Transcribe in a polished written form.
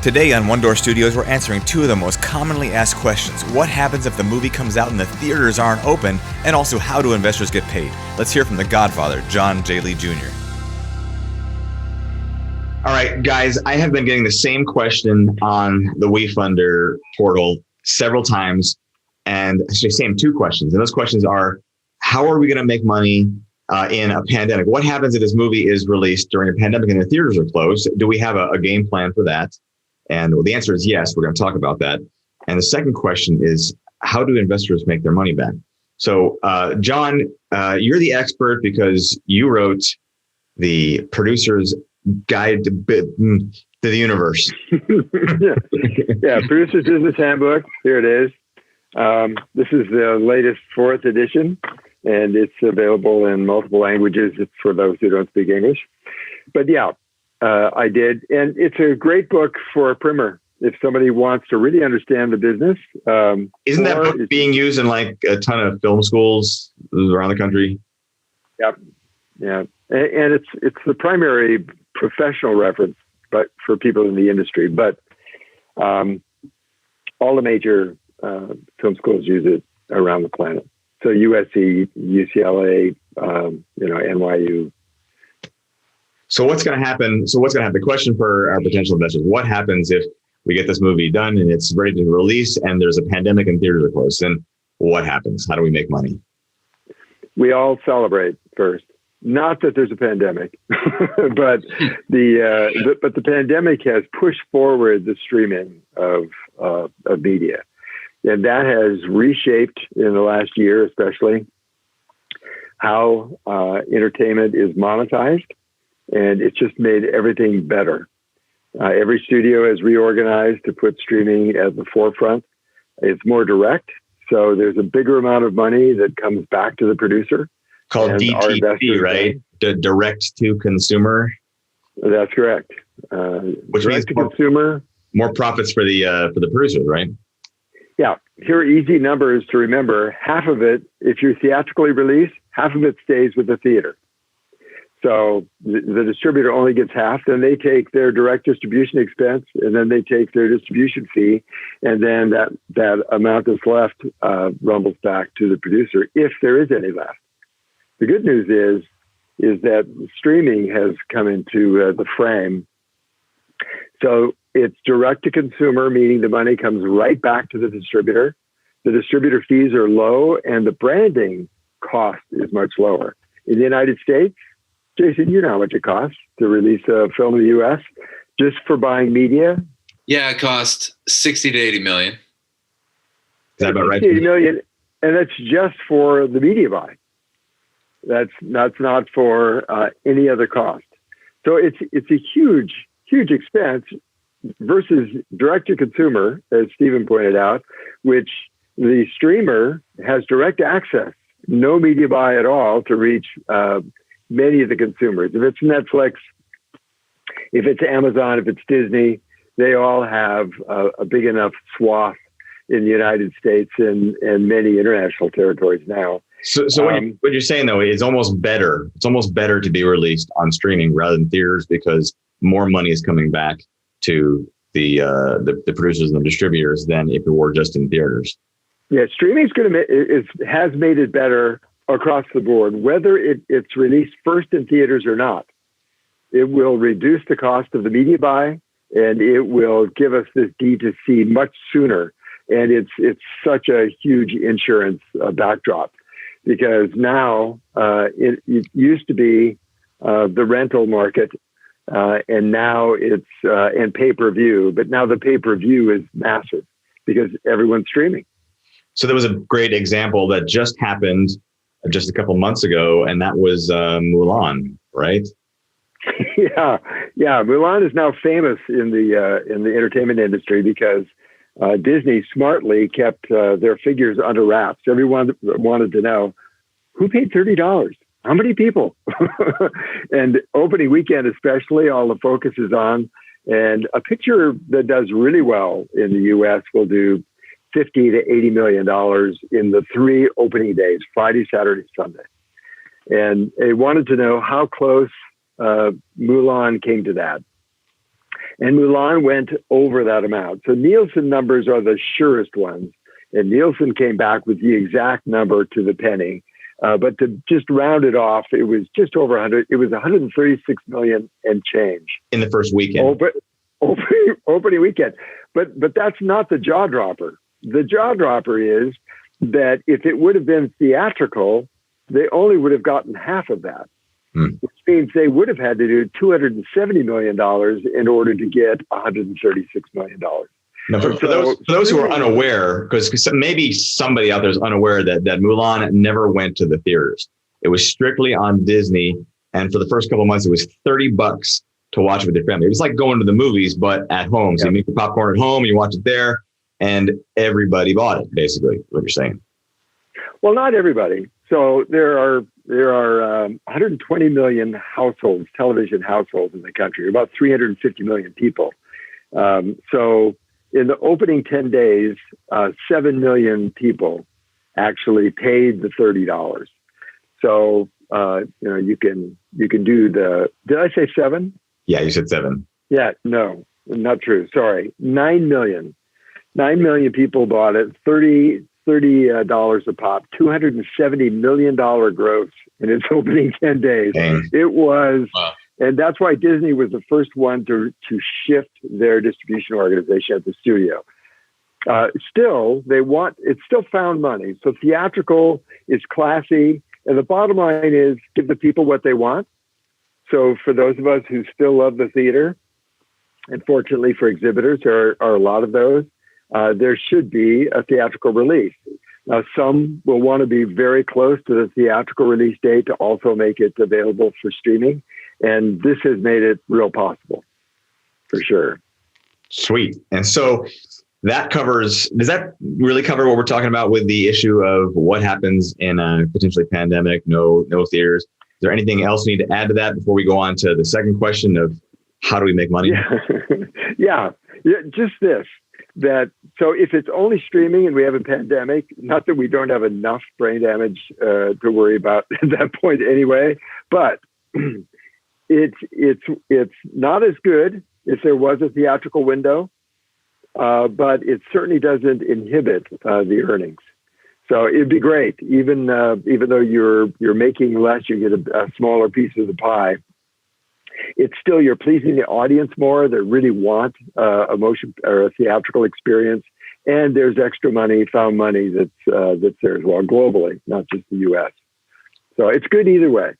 Today on OneDoor Studios, we're answering two of the most commonly asked questions. What happens if the movie comes out and the theaters aren't open? And also, how do investors get paid? Let's hear from the Godfather, John J. Lee Jr. All right, guys, I have been getting the same question on the WeFunder portal several times, and actually same two questions. And those questions are, how are we going to make money in a pandemic? What happens if this movie is released during a pandemic and the theaters are closed? Do we have a game plan for that? And the answer is yes, we're going to talk about that. And the second question is, how do investors make their money back? So, John, you're the expert because you wrote the Producer's Guide to the Universe. Yeah, Producer's Business Handbook. Here it is. This is the latest 4th edition, and it's available in multiple languages for those who don't speak English. But yeah, I did. And it's a great book for a primer. If somebody wants to really understand the business. Isn't that book being used in like a ton of film schools around the country? Yep. Yeah. And it's the primary professional reference, but for people in the industry. But all the major film schools use it around the planet. So USC, UCLA, NYU. So what's going to happen? The question for our potential investors: what happens if we get this movie done and it's ready to release, and there's a pandemic and theaters are closed? Then what happens? How do we make money? We all celebrate first. Not that there's a pandemic, but the pandemic has pushed forward the streaming of media, and that has reshaped in the last year, especially how entertainment is monetized. And it's just made everything better. Every studio has reorganized to put streaming at the forefront. It's more direct. So there's a bigger amount of money that comes back to the producer. Called DTC, right? Direct to consumer. That's correct. Which means consumer. More profits for the producers, right? Yeah. Here are easy numbers to remember. Half of it, if you're theatrically released, half of it stays with the theater. So the distributor only gets half, then they take their direct distribution expense, and then they take their distribution fee, and then that amount that's left rumbles back to the producer, if there is any left. The good news is that streaming has come into the frame. So it's direct to consumer, meaning the money comes right back to the distributor. The distributor fees are low, and the branding cost is much lower. In the United States, Jason, you know how much it costs to release a film in the U.S. just for buying media? Yeah, it costs 60 to 80 million. Is that about right? 80 million, and that's just for the media buy. That's not for any other cost. So it's a huge expense versus direct to consumer, as Stephen pointed out, which the streamer has direct access, no media buy at all to reach many of the consumers. If it's Netflix, if it's Amazon, if it's Disney, they all have a big enough swath in the United States and many international territories now. So what you're saying though is almost better. It's almost better to be released on streaming rather than theaters because more money is coming back to the producers and the distributors than if it were just in theaters. Yeah, streaming has made it better across the board, whether it's released first in theaters or not. It will reduce the cost of the media buy, and it will give us this D2C much sooner. And it's such a huge insurance backdrop, because now it used to be the rental market, and now it's and pay-per-view. But now the pay-per-view is massive because everyone's streaming. So there was a great example that just happened just a couple months ago, and that was Mulan, right? Yeah. Mulan is now famous in the entertainment industry because Disney smartly kept their figures under wraps. Everyone wanted to know who paid $30. How many people? And opening weekend, especially, all the focus is on. And a picture that does really well in the U.S. will do $50 to $80 million in the 3 opening days, Friday, Saturday, Sunday. And they wanted to know how close Mulan came to that. And Mulan went over that amount. So Nielsen numbers are the surest ones. And Nielsen came back with the exact number to the penny. But to just round it off, it was just over 100. It was 136 million and change in the first weekend. Opening weekend. But that's not the jaw dropper. The jaw dropper is that if it would have been theatrical, they only would have gotten half of that, which means they would have had to do $270 million in order to get $136 million. Now, for those who are unaware, because maybe somebody out there is unaware that Mulan never went to the theaters. It was strictly on Disney. And for the first couple of months, it was $30 to watch it with your family. It's like going to the movies, but at home. So you make your popcorn at home and you watch it there, and everybody bought it, basically, what you're saying. Well, not everybody. So there are 120 million households, television households in the country, about 350 million people. So in the opening 10 days, 7 million people actually paid the $30. So you can do the. Did I say 7? Yeah, you said 7. Yeah, no, not true. Sorry, 9 million. 9 million people bought it. $30 a pop. $270 million gross in its opening 10 days. Dang. It was. Wow. And that's why Disney was the first one to shift their distribution organization at the studio. It's still found money. So theatrical is classy. And the bottom line is give the people what they want. So for those of us who still love the theater, and fortunately for exhibitors, there are a lot of those, there should be a theatrical release. Now, some will want to be very close to the theatrical release date to also make it available for streaming. And this has made it real possible, for sure. Sweet. And so does that really cover what we're talking about with the issue of what happens in a potentially pandemic, no theaters? Is there anything else you need to add to that before we go on to the second question of how do we make money? Yeah, just this. So if it's only streaming and we have a pandemic, not that we don't have enough brain damage to worry about at that point anyway, but it's not as good if there was a theatrical window, but it certainly doesn't inhibit the earnings. So it'd be great, even though you're making less, you get a smaller piece of the pie. It's still, you're pleasing the audience more. They really want a motion or a theatrical experience, and there's extra money, found money that's there as well globally, not just the U.S. So it's good either way.